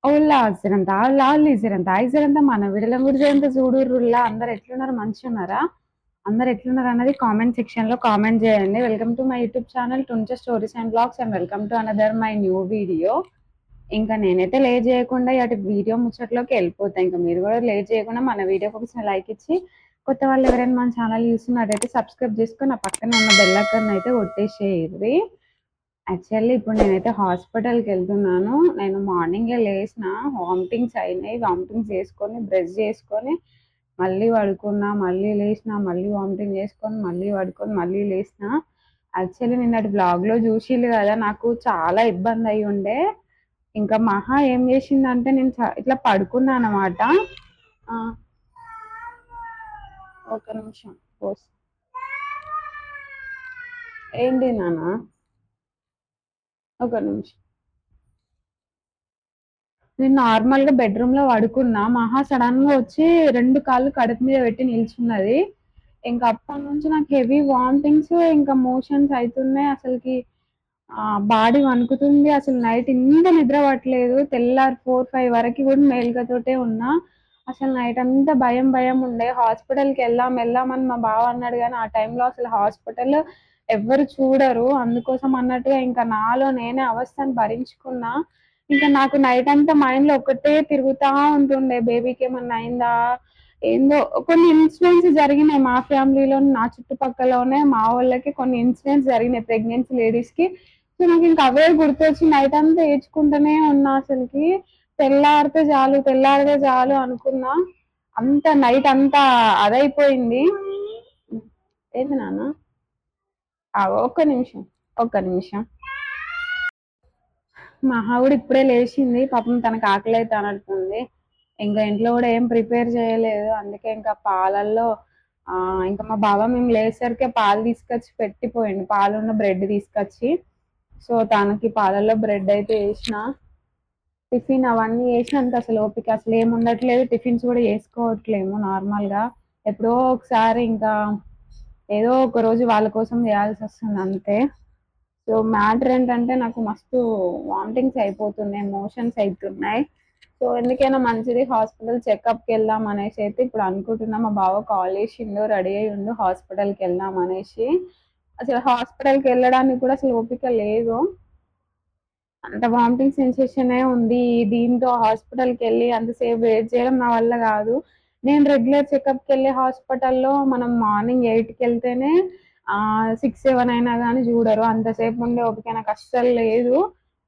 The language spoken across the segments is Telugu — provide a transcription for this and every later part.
ఓలా అసిరంత లాల్ ఇసిరంత ఐసిరంత మన విడల గురించి చూడుర్రుల్లా అందరు ఎట్లున్నారు మంచిగా ఉన్నారా? అందరు ఎట్లున్నారు అన్నది కామెంట్ సెక్షన్ లో కామెంట్ చేయండి. Welcome to my YouTube channel టుంచ stories and blogs and welcome to another my new video. ఇంకా నేనైతే లేట్ చేయకుండా అటు వీడియో ముచ్చట్లోకి వెళ్ళిపోతా. ఇంకా మీరు కూడా లేట్ చేయకుండా మన వీడియోకి ఒకసారి లైక్ ఇచ్చి కొత్త వాళ్ళు ఎవరైనా మన ఛానల్ చూస్తున్నట్టయితే సబ్స్క్రైబ్ చేసుకొని నా పక్కన ఉన్న బెల్ ఐకాన్ అయితే కొట్టేసేయండి. యాక్చువల్లీ ఇప్పుడు నేనైతే హాస్పిటల్కి వెళ్తున్నాను. నేను మార్నింగే లేచిన, వామిటింగ్స్ అయినాయి. వామిటింగ్స్ చేసుకొని బ్రష్ చేసుకొని మళ్ళీ పడుకున్నా, మళ్ళీ లేచిన, మళ్ళీ వామిటింగ్ చేసుకొని మళ్ళీ పడుకొని మళ్ళీ లేచిన. యాక్చువల్లీ నిన్నటి బ్లాగ్లో చూసిళ్ళు కదా, నాకు చాలా ఇబ్బంది అయి ఉండే. ఇంకా మహా ఏం చేసిందంటే నేను ఇట్లా పడుకున్నా అనమాట. ఒక నిమిషం పోస్ట్ ఏంటి నాన్న, ఒక నిమిషం. నేను నార్మల్గా బెడ్రూమ్లో పడుకున్నా, మహా సడన్గా వచ్చి 2 కాళ్ళు కడుపు మీద పెట్టి నిల్చున్నది. ఇంకా అప్పటి నుంచి నాకు హెవీ వామిటింగ్స్, ఇంకా మోషన్స్ అవుతున్నాయి. అసలుకి బాడీ వణుకుతుంది. అసలు నైట్ ఇంత నిద్ర పట్టలేదు. తెల్లారి 4-5 వరకు కూడా మేలుకతోటే ఉన్నా. అసలు నైట్ అంతా భయం భయం ఉండే. హాస్పిటల్కి వెళ్దామని మా బావ అన్నాడు, కానీ ఆ టైంలో అసలు హాస్పిటల్ ఎవ్వరు చూడరు. అందుకోసం అన్నట్టుగా ఇంకా నాలో నేనే అవస్థను భరించుకున్నా. ఇంకా నాకు నైట్ అంతా మైండ్ లో ఒకటే తిరుగుతా ఉంటుండే, బేబీకి ఏమన్నా అయిందా ఏందో. కొన్ని ఇన్సిడెంట్స్ జరిగినాయి మా ఫ్యామిలీలో, నా చుట్టుపక్కలనే మా వాళ్ళకి కొన్ని ఇన్సిడెంట్స్ జరిగినాయి ప్రెగ్నెన్సీ లేడీస్ కి. సో నాకు ఇంకా అవే గుర్తొచ్చి నైట్ అంతా ఏడ్చుకుంటూనే ఉన్నా. అసలుకి తెల్లారితే చాలు అనుకున్నా. అంత నైట్ అంతా అదైపోయింది. ఏంది నాన్న, ఒక్క నిమిషం. మహా కూడా ఇప్పుడే లేచింది. పాపం తనకు ఆకలి అయితే అనట్టుంది. ఇంకా ఇంట్లో కూడా ఏం ప్రిపేర్ చేయలేదు. అందుకే ఇంకా పాలల్లో ఇంకా మా బావ మేము లేసరికే పాలు తీసుకొచ్చి పెట్టిపోయింది, పాలున్న బ్రెడ్ తీసుకొచ్చి. సో తనకి పాలల్లో బ్రెడ్ అయితే వేసిన, టిఫిన్ అవన్నీ వేసినంత అసలు ఓపిక అసలు ఏమి ఉండట్లేదు. టిఫిన్స్ కూడా చేసుకోవట్లేము నార్మల్గా, ఎప్పుడో ఒకసారి. ఇంకా ఏదో ఒక రోజు వాళ్ళ కోసం చేయాల్సి వస్తుంది అంతే. సో మ్యాటర్ ఏంటంటే నాకు మస్తు వామిటింగ్స్ అయిపోతున్నాయి, మోషన్స్ అవుతున్నాయి. సో ఎందుకైనా మంచిది హాస్పిటల్ చెకప్కి వెళ్దాం అనేసి అయితే ఇప్పుడు అనుకుంటున్నా. మా బావ కాల్ చేసిండు, రెడీ అయ్యి ఉండు హాస్పిటల్కి వెళ్దాం అనేసి. అసలు హాస్పిటల్కి వెళ్ళడానికి కూడా అసలు ఓపిక లేదు, అంత వామిటింగ్ సెన్సేషనే ఉంది. దీంతో హాస్పిటల్కి వెళ్ళి అంతసేపు వెయిట్ చేయడం నా వల్ల కాదు. నేను రెగ్యులర్ చెకప్కి వెళ్ళే హాస్పిటల్లో మనం మార్నింగ్ 8కి వెళ్తేనే 6-7 అయినా కానీ చూడరు. అంతసేపు ఉండే ఓపిక నాకు అస్సలు లేదు.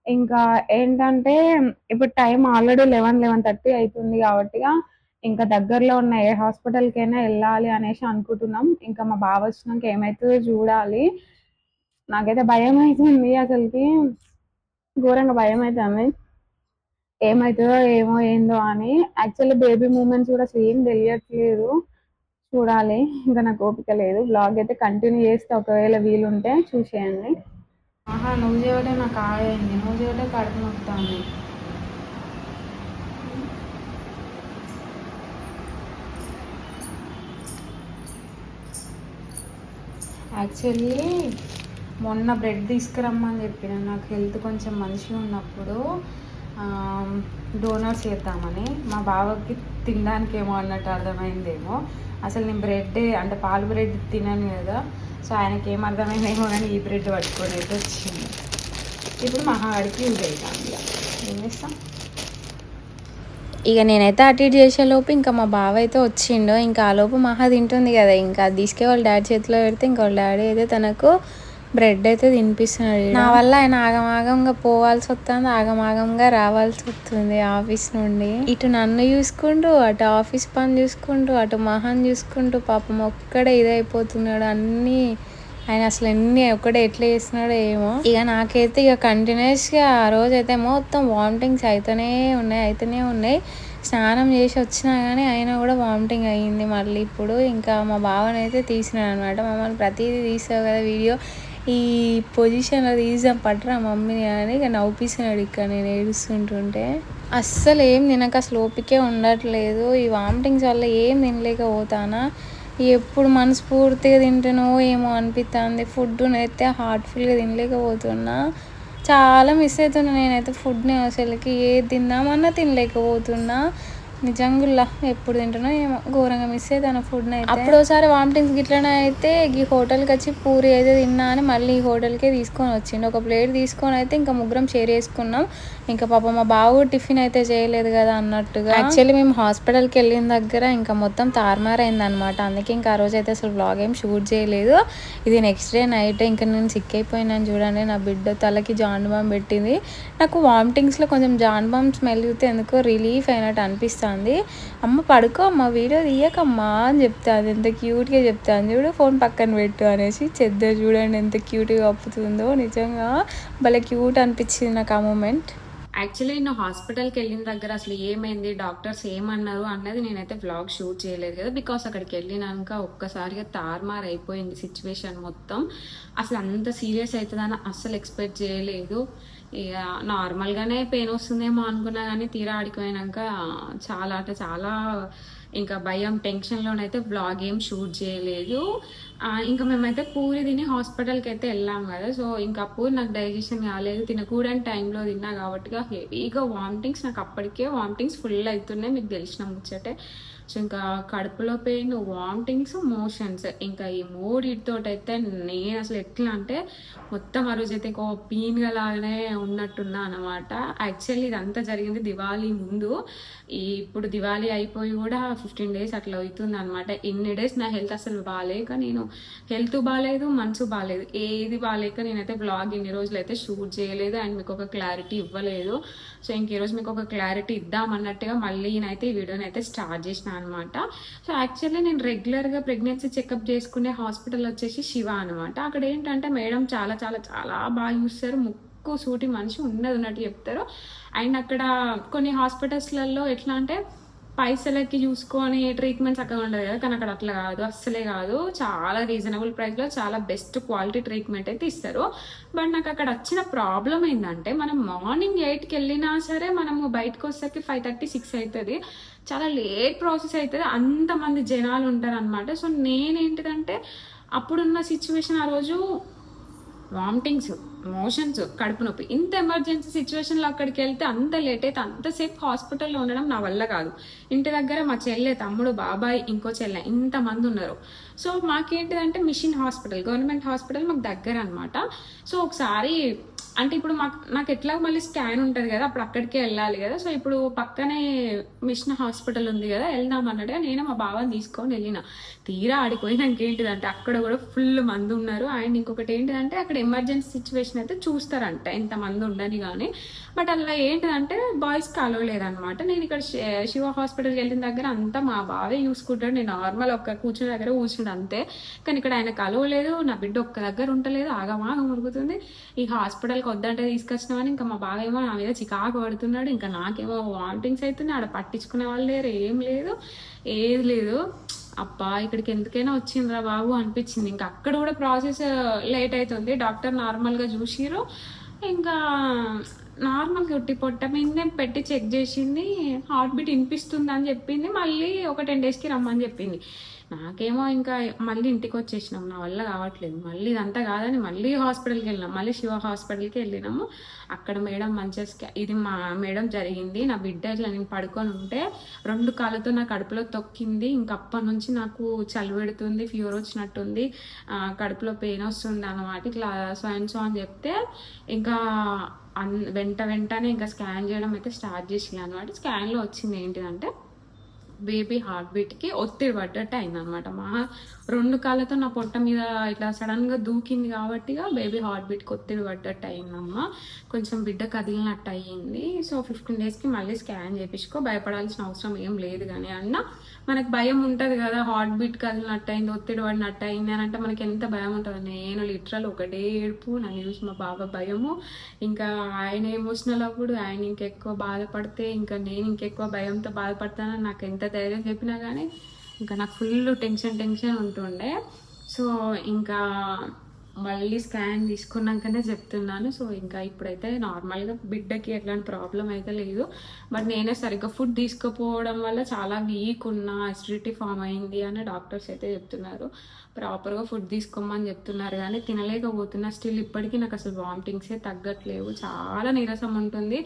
ఇంకా ఏంటంటే ఇప్పుడు టైం ఆల్రెడీ 11-11:30 అవుతుంది కాబట్టి ఇంకా దగ్గరలో ఉన్న ఏ హాస్పిటల్కైనా వెళ్ళాలి అనేసి అనుకుంటున్నాం. ఇంకా మా బావ వచ్చినాక ఏమవుతుందో చూడాలి. నాకైతే భయం అవుతుంది, అసలుకి ఘోరంగా భయం అవుతుంది. ఏమవుతుందో ఏమో ఏందో అని. యాక్చువల్లీ బేబీ మూమెంట్స్ కూడా సేమ్ తెలియట్లేదు. చూడాలి, ఇంకా నాకు ఓపిక లేదు. బ్లాగ్ అయితే కంటిన్యూ చేస్తే ఒకవేళ వీలుంటే చూసేయండి. నువ్వు చేయటే నాకు ఆగైంది, నువ్వు చేయటే కడుపు నొప్పుతుంది. యాక్చువల్లీ మొన్న బ్రెడ్ తీసుకురమ్మని చెప్పిన, నాకు హెల్త్ కొంచెం మంచిగా ఉన్నప్పుడు డోనట్స్ చేద్దామని. మా బావకి తినడానికి ఏమో అన్నట్టు అర్థమైందేమో. అసలు నేను బ్రెడ్ అంటే పాలు బ్రెడ్ తినను కదా, సో ఆయనకి ఏం అర్థమైందేమో కానీ ఈ బ్రెడ్ పట్టుకొని అయితే వచ్చింది. ఇప్పుడు మహావాడికి యూజ్ అవుతాం. ఏం చేస్తాం. ఇక నేనైతే అటు ఇటు చేసేలోపు ఇంకా మా బావ అయితే వచ్చిండు. ఇంకా ఆ లోపు మహా తింటుంది కదా, ఇంకా అది తీసుకే వాళ్ళ డాడీ చేతిలో పెడితే ఇంకా వాళ్ళ డాడీ అయితే తనకు బ్రెడ్ అయితే తినిపిస్తున్నాడు. నా వల్ల ఆయన ఆగమాగంగా పోవాల్సి వస్తుంది, ఆగమాగంగా రావాల్సి వస్తుంది ఆఫీస్ నుండి. ఇటు నన్ను చూసుకుంటూ, అటు ఆఫీస్ పని చూసుకుంటూ, అటు మహాన్ చూసుకుంటూ, పాపం ఒక్కడే ఇదైపోతున్నాడు. అన్నీ ఆయన అసలు ఒక్కడే ఎట్లా చేస్తున్నాడో ఏమో. ఇక నాకైతే ఇక కంటిన్యూస్గా ఆ రోజైతే మొత్తం వామిటింగ్స్ అయితేనే ఉన్నాయి. స్నానం చేసి వచ్చినా కానీ అయినా కూడా వామిటింగ్ అయ్యింది. మళ్ళీ ఇప్పుడు ఇంకా మా బావనైతే తీసినాడు అనమాట. మమ్మల్ని ప్రతిదీ తీసావు కదా వీడియో, ఈ పొజిషన్లో తీసాం పట్టరా మమ్మీని అని ఇక నవ్వుపిస్తున్నాడు ఇక్కడ నేను ఏడుస్తుంటుంటే. అస్సలు ఏం తినక అసలు ఓపికే ఉండట్లేదు. ఈ వామిటింగ్స్ వల్ల ఏం తినలేకపోతానా. ఎప్పుడు మనస్ఫూర్తిగా తింటానో ఏమో అనిపిస్తుంది. ఫుడ్ అయితే హార్ట్ఫుల్గా తినలేకపోతున్నా. చాలా మిస్ అవుతున్నా నేనైతే ఫుడ్ని. అసలుకి ఏది తిందామన్నా తినలేకపోతున్నా. నిజంగుల్లా ఎప్పుడు తింటున్నా ఏమో ఘోరంగా మిస్ అవుతాను ఫుడ్ని అయితే. అప్పుడు ఒకసారి వామిటింగ్స్ గిట్లనే అయితే ఈ హోటల్కి వచ్చి పూరి అయితే తిన్నా అని మళ్ళీ ఈ హోటల్కే తీసుకొని వచ్చిండు. ఒక ప్లేట్ తీసుకొని అయితే ఇంకా ముగ్గురం షేర్ చేసుకున్నాం. ఇంకా పాప మా బావు టిఫిన్ అయితే చేయలేదు కదా అన్నట్టుగా. యాక్చువల్లీ మేము హాస్పిటల్కి వెళ్ళిన దగ్గర ఇంకా మొత్తం తారుమారైందనమాట. అందుకే ఇంకా ఆ రోజు అయితే అసలు బ్లాగ్ ఏం షూట్ చేయలేదు. ఇది నెక్స్ట్ డే నైట్ ఇంకా నేను సిక్ అయిపోయినాను చూడండి. నా బిడ్డ తలకి జాండ్ బామ్ పెట్టింది. నాకు వామిటింగ్స్లో కొంచెం జాండ్ బామ్ స్మెల్ చూస్తే ఎందుకో రిలీఫ్ అయినట్టు అనిపిస్తుంది. అమ్మ పడుకో అమ్మ వీడియో తీయకమ్మా అని చెప్తాను. ఎంత క్యూట్గా చెప్తాను చూడు, ఫోన్ పక్కన పెట్టు అనేసి. చెద్దరు చూడండి ఎంత క్యూట్గా కప్పుతుందో. నిజంగా భలే క్యూట్ అనిపించింది నాకు ఆ మూమెంట్. యాక్చువల్లీ నేను హాస్పిటల్కి వెళ్ళిన దగ్గర అసలు ఏమైంది, డాక్టర్స్ ఏమన్నారు అన్నది నేనైతే వ్లాగ్ షూట్ చేయలేదు కదా. బికాస్ అక్కడికి వెళ్ళినాక ఒక్కసారిగా తారుమారు అయిపోయింది సిచ్యువేషన్ మొత్తం. అసలు అంత సీరియస్ అవుతుందని అస్సలు ఎక్స్పెక్ట్ చేయలేదు. ఇక నార్మల్గానే పెయిన్ వస్తుందేమో అనుకున్నా కానీ తీరా ఆడిపోయినాక చాలా అంటే చాలా ఇంకా భయం టెన్షన్లోనైతే వ్లాగ్ ఏం షూట్ చేయలేదు. ఇంకా మేమైతే పూరి తిని హాస్పిటల్కి అయితే వెళ్ళాం కదా. సో ఇంకా పూరి నాకు డైజెషన్ కాలేదు, తినకూడని టైంలో తిన్నా కాబట్టి హెవీగా వామిటింగ్స్. నాకు అప్పటికే వామిటింగ్స్ ఫుల్ అవుతున్నాయి, మీకు తెలిసిన ముచ్చటే. సో ఇంకా కడుపులో పెయిన్, వామిటింగ్స్, మోషన్స్, ఇంకా ఈ మూడితోటైతే నేను అసలు ఎట్లా అంటే మొత్తం ఆ రోజు అయితే ఒక పీన్గా లాగానే ఉన్నట్టున్నా అనమాట. యాక్చువల్లీ ఇదంతా జరిగింది దివాళీ ముందు. ఇప్పుడు దివాళీ అయిపోయి కూడా 15 days అట్లా అవుతుంది అనమాట. ఇన్ని డేస్ నా హెల్త్ అసలు బాగాలేక, నేను హెల్త్ బాగాలేదు, మనసు బాగాలేదు, ఏది బాగాలేక నేనైతే వ్లాగ్ ఇన్ని రోజులు అయితే షూట్ చేయలేదు అండ్ మీకు ఒక క్లారిటీ ఇవ్వలేదు. సో ఇంక ఈరోజు మీకు ఒక క్లారిటీ ఇద్దామన్నట్టుగా మళ్ళీ నేనైతే ఈ వీడియోని అయితే స్టార్ట్ చేసిన అనమాట. సో యాక్చువల్లీ నేను రెగ్యులర్గా ప్రెగ్నెన్సీ చెకప్ చేసుకునే హాస్పిటల్ వచ్చేసి శివ అనమాట. అక్కడ ఏంటంటే మేడం చాలా చాలా చాలా బాగా చూస్తారు, ముక్కు సూటి మనిషి ఉన్నట్టు చెప్తారు. అండ్ అక్కడ కొన్ని హాస్పిటల్స్లలో ఎట్లా అంటే పైసలకి చూసుకొని ట్రీట్మెంట్స్ అక్కడ ఉండదు కదా, కానీ అక్కడ అట్లా కాదు, అస్సలే కాదు. చాలా రీజనబుల్ ప్రైస్లో చాలా బెస్ట్ క్వాలిటీ ట్రీట్మెంట్ అయితే ఇస్తారు. బట్ నాకు అక్కడ వచ్చిన ప్రాబ్లం ఏంటంటే మనం మార్నింగ్ 8కి వెళ్ళినా సరే మనము బయటకు వచ్చేసరికి 5:30, 6 అవుతుంది. చాలా లేట్ ప్రాసెస్ అవుతుంది, అంతమంది జనాలు ఉంటారు అనమాట. సో నేనేంటిదంటే అప్పుడున్న సిచ్యువేషన్ ఆ రోజు వామిటింగ్స్, మోషన్స్, కడుపు నొప్పి, ఇంత ఎమర్జెన్సీ సిచ్యువేషన్లో అక్కడికి వెళ్తే అంత లేట్ అయితే అంతసేపు హాస్పిటల్లో ఉండడం నా వల్ల కాదు. ఇంటి దగ్గర మా చెల్లె, తమ్ముడు, బాబాయ్, ఇంకో చెల్లె, ఇంతమంది ఉన్నారు. సో మాకేంటిదంటే మిషన్ హాస్పిటల్, గవర్నమెంట్ హాస్పిటల్ మాకు దగ్గర అనమాట. సో ఒకసారి అంటే ఇప్పుడు నాకు ఎట్లా మళ్ళీ స్కాన్ ఉంటుంది కదా, అప్పుడు అక్కడికే వెళ్ళాలి కదా. సో ఇప్పుడు పక్కనే మిషన్ హాస్పిటల్ ఉంది కదా, వెళ్దాం అన్నట్టుగా నేను మా బావని తీసుకొని వెళ్ళిన. తీరా ఆడిపోయినాక ఏంటిదంటే అక్కడ కూడా ఫుల్ మంది ఉన్నారు. అండ్ ఇంకొకటి ఏంటిదంటే అక్కడ ఎమర్జెన్సీ సిచ్యువేషన్ అయితే చూస్తారంట ఎంతమంది ఉండని కానీ. బట్ అలా ఏంటిదంటే బాయ్స్కి అలో లేదనమాట. నేను ఇక్కడ శివ హాస్పిటల్కి వెళ్ళిన దగ్గర అంతా మా బావే చూసుకుంటాడు, నేను నార్మల్ ఒక్క కూర్చున్న దగ్గర కూర్చుండు అంతే. కానీ ఇక్కడ ఆయనకు అలో లేదు, నా బిడ్డ ఒక్క దగ్గర ఉండలేదు, ఆగమాగ మురుగుతుంది. ఈ హాస్పిటల్కి వద్దంటే తీసుకొచ్చినామని ఇంకా మా బావ ఏమో నా మీద చికాకు పడుతున్నాడు, ఇంకా నాకేమో వామిటింగ్స్ అవుతున్నాయి. ఆడ పట్టించుకునే వాళ్ళు లేరు, ఏం లేదు, ఏది లేదు. అబ్బా ఇక్కడికి ఎందుకైనా వచ్చిందిరా బాబు అనిపించింది. ఇంకా అక్కడ కూడా ప్రాసెస్ లేట్ అవుతుంది. డాక్టర్ నార్మల్గా చూసిరు, ఇంకా నార్మల్గా ఉట్టి పొట్ట మీదనే పెట్టి చెక్ చేసింది, హార్ట్ బీట్ వినిపిస్తుంది అని చెప్పింది. మళ్ళీ ఒక 10 daysకి రమ్మని చెప్పింది. నాకేమో ఇంకా మళ్ళీ ఇంటికి వచ్చేసినాం, నా వల్ల కావట్లేదు. మళ్ళీ ఇదంతా కాదని మళ్ళీ హాస్పిటల్కి వెళ్ళినాం, మళ్ళీ శివ హాస్పిటల్కి వెళ్ళినాము. అక్కడ మేడం మంచిగా ఇది మా మేడం జరిగింది, నా బిడ్డ ఇట్లా నేను పడుకొని ఉంటే 2 కాళ్ళతో నా కడుపులో తొక్కింది. ఇంక అప్పటి నుంచి నాకు చలి పెడుతుంది, ఫీవర్ వచ్చినట్టుంది, కడుపులో పెయిన్ వస్తుంది అన్నమాట. ఇట్లా సో అని చెప్తే ఇంకా వెంటనే ఇంకా స్కాన్ చేయడం అయితే స్టార్ట్ చేసింది అనమాట. స్కాన్లో వచ్చింది ఏంటిదంటే బేబీ హార్ట్ బీట్కి ఒత్తిడి పడ్డట్టు అయింది అనమాట. 2 కాళ్ళతో నా పొట్ట మీద ఇట్లా సడన్గా దూకింది కాబట్టి బేబీ హార్ట్ బీట్కి ఒత్తిడి పడ్డట్టు అయిందమ్మా. కొంచెం బిడ్డ కదిలినట్టు అయ్యింది. సో 15 daysకి మళ్ళీ స్కాన్ చేయించుకో, భయపడాల్సిన అవసరం ఏం లేదు. కానీ అన్న మనకు భయం ఉంటుంది కదా, హార్ట్ బీట్ కదిలినట్టు అయింది, ఒత్తిడి పడినట్టు అయింది అని అంటే మనకి ఎంత భయం ఉంటుంది. నేను లిటరల్ ఒకటే ఏడుపు, నన్ను చూసి మా బాబా భయము. ఇంకా ఆయన ఎమోషనల్ అప్పుడు ఆయన ఇంకెక్కువ బాధపడితే ఇంకా నేను ఇంకెక్కువ భయంతో బాధపడతానని నాకు ఎంత ధైర్యం చెప్పినా కానీ ఇంకా నాకు ఫుల్ టెన్షన్ ఉంటుండే. సో ఇంకా మళ్ళీ స్కాన్ తీసుకున్నాకనే చెప్తున్నాను. సో ఇంకా ఇప్పుడైతే నార్మల్గా బిడ్డకి ఎట్లాంటి ప్రాబ్లం అయితే లేదు. బట్ నేనే సరిగ్గా ఫుడ్ తీసుకుపోవడం వల్ల చాలా వీక్ ఉన్నా, అసిడిటీ ఫామ్ అయింది అని డాక్టర్స్ అయితే చెప్తున్నారు. ప్రాపర్గా ఫుడ్ తీసుకోమని చెప్తున్నారు కానీ తినలేకపోతున్నా. స్టిల్ ఇప్పటికీ నాకు అసలు వామిటింగ్సే తగ్గట్లేవు, చాలా నీరసం ఉంటుంది.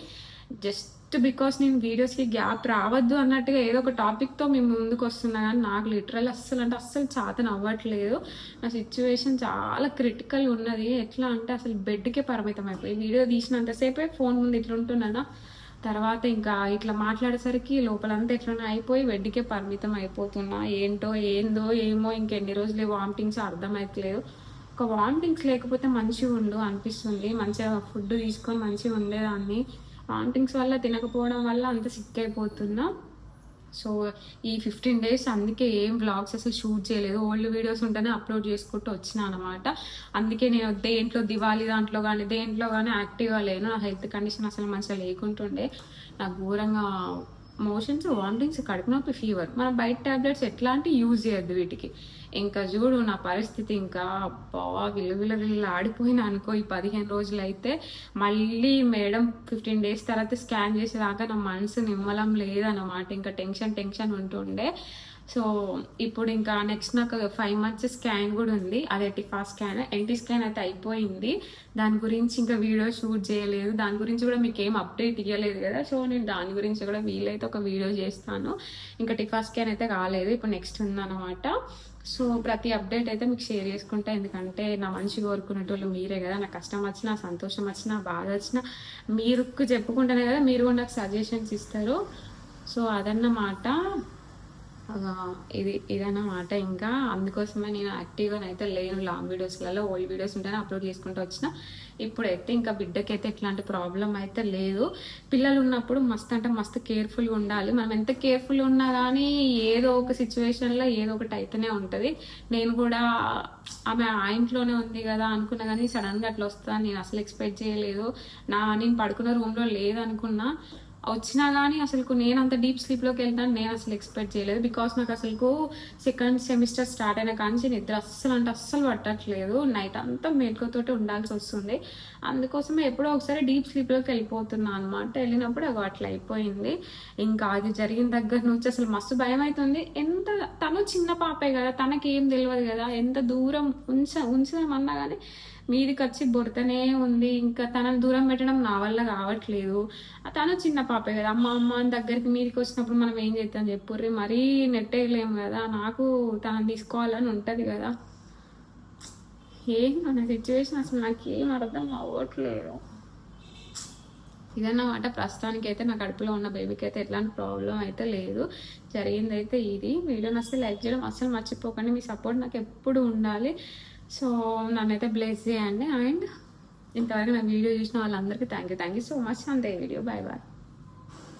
జస్ట్ బికాస్ నేను వీడియోస్కి గ్యాప్ రావద్దు అన్నట్టుగా ఏదో ఒక టాపిక్తో మేము ముందుకు వస్తున్నా కానీ నాకు లిటరల్ అస్సలు చేతన అవ్వట్లేదు. నా సిచ్యువేషన్ చాలా క్రిటికల్ ఉన్నది. ఎట్లా అంటే అసలు బెడ్కే పరిమితం అయిపోయి వీడియో తీసినంతసేపే ఫోన్ ముందు ఇట్లా ఉంటున్నానా, తర్వాత ఇంకా ఇట్లా మాట్లాడేసరికి లోపలంతా ఎట్లనే అయిపోయి బెడ్కే పరిమితం అయిపోతున్నా. ఏందో ఏమో ఇంకెన్ని రోజులు వామిటింగ్స్ అర్థమవుతలేదు. ఒక వామిటింగ్స్ లేకపోతే మంచిగా ఉండు అనిపిస్తుంది. మంచిగా ఫుడ్ తీసుకొని మంచిగా ఉండేదాన్ని. వామిటింగ్స్ వల్ల తినకపోవడం వల్ల అంత సిక్ అయిపోతున్నా. సో ఈ 15 days అందుకే ఏం వ్లాగ్స్ అసలు షూట్ చేయలేదు. ఓల్డ్ వీడియోస్ ఉంటేనే అప్లోడ్ చేసుకుంటూ వచ్చినా అనమాట. అందుకే నేను దివాళీ దాంట్లో కానీ యాక్టివ్గా లేను. నా హెల్త్ కండిషన్ అసలు మంచిగా లేకుంటుండే. నాకు ఘోరంగా మోషన్స్, వామిటింగ్స్, కడుపు నొప్పి, ఫీవర్. మనం బయట టాబ్లెట్స్ ఎట్లాంటి యూజ్ చేయొద్దు వీటికి. ఇంకా చూడు నా పరిస్థితి, ఇంకా అబ్బా విలువిల ఆడిపోయినా అనుకో. ఈ 15 రోజులు అయితే మళ్ళీ మేడం 15 days తర్వాత స్కాన్ చేసేదాకా నా మనసు నిమ్మలం లేదన్నమాట. ఇంకా టెన్షన్ ఉంటుండే. సో ఇప్పుడు ఇంకా నెక్స్ట్ నాకు 5 months స్కాన్ కూడా ఉంది. అది ఎటిఫాస్ట్ స్కాన్, ఎన్టీ స్కాన్ అయితే అయిపోయింది. దాని గురించి ఇంకా వీడియో షూట్ చేయలేదు, దాని గురించి కూడా మీకు ఏం అప్డేట్ ఇవ్వలేదు కదా. సో నేను దాని గురించి కూడా వీలైతే ఒక వీడియో చేస్తాను. ఇంకా టిఫాస్ట్ స్కాన్ అయితే కాలేదు, ఇప్పుడు నెక్స్ట్ ఉందన్నమాట. సో ప్రతి అప్డేట్ అయితే మీకు షేర్ చేసుకుంటా. ఎందుకంటే నా మంచి కోరుకునేటోళ్ళు మీరే కదా. నా కష్టం వచ్చినా, సంతోషం వచ్చినా, బాధ వచ్చినా మీరు చెప్పుకుంటేనే కదా మీరు కూడా నాకు సజెషన్స్ ఇస్తారు. సో అదన్నమాట, ఇదన్నమాట. ఇంకా అందుకోసమే నేను యాక్టివ్గా అయితే లేను. లాంగ్ వీడియోస్లలో ఓల్డ్ వీడియోస్ ఉంటేనే అప్లోడ్ చేసుకుంటూ వచ్చిన. ఇప్పుడైతే ఇంకా బిడ్డకైతే ఎట్లాంటి ప్రాబ్లం అయితే లేదు. పిల్లలు ఉన్నప్పుడు మస్తు కేర్ఫుల్గా ఉండాలి. మనం ఎంత కేర్ఫుల్ ఉన్నా కానీ ఏదో ఒక సిచ్యువేషన్లో ఏదో ఒకటి అయితేనే ఉంటుంది. నేను కూడా ఆమె ఆ ఇంట్లోనే ఉంది కదా అనుకున్నా కానీ సడన్గా అట్లా వస్తా నేను అసలు ఎక్స్పెక్ట్ చేయలేదు. నేను పడుకున్న రూమ్లో లేదనుకున్నా, వచ్చినా కానీ అసలు నేను అంత డీప్ స్లీప్లోకి వెళ్తాను నేను అసలు ఎక్స్పెక్ట్ చేయలేదు. బికాస్ నాకు అసలు సెకండ్ సెమిస్టర్ స్టార్ట్ అయిన కానీ నిద్ర అస్సలు పట్టట్లేదు. నైట్ అంతా మేల్కోతోటి ఉండాల్సి వస్తుంది. అందుకోసమే ఎప్పుడో ఒకసారి డీప్ స్లీప్లోకి వెళ్ళిపోతున్నా అనమాట. వెళ్ళినప్పుడు అది అట్లా అయిపోయింది. ఇంకా అది జరిగిన దగ్గర నుంచి అసలు మస్తు భయం అవుతుంది. తను చిన్న పాపే కదా, తనకి ఏం తెలియదు కదా. ఎంత దూరం ఉంచుదామన్నా కానీ మీదికి వచ్చి బొడతనే ఉంది. ఇంకా తనని దూరం పెట్టడం నా వల్ల కావట్లేదు. తను చిన్న పాపే కదా, అమ్మ దగ్గరికి మీదికి వచ్చినప్పుడు మనం ఏం చేద్దాం చెప్పుర్రి, మరీ నెట్టేయలేము కదా. నాకు తనని తీసుకోవాలని ఉంటుంది కదా. నా సిచ్యువేషన్ అసలు నాకు ఏం అర్థం అవ్వట్లేదు. ఇదన్నమాట. ప్రస్తుతానికి అయితే నా కడుపులో ఉన్న బేబీకి అయితే ఎట్లాంటి ప్రాబ్లం అయితే లేదు. జరిగిందైతే ఇది. వీడియోని అసలు లైక్ చేయడం అసలు మర్చిపోకండి. మీ సపోర్ట్ నాకు ఎప్పుడు ఉండాలి. సో నన్నైతే బ్లెస్ చేయండి. అండ్ ఇంతవరకు నా వీడియో చూసిన వాళ్ళందరికీ థ్యాంక్ యూ సో మచ్. అంతే వీడియో. బాయ్.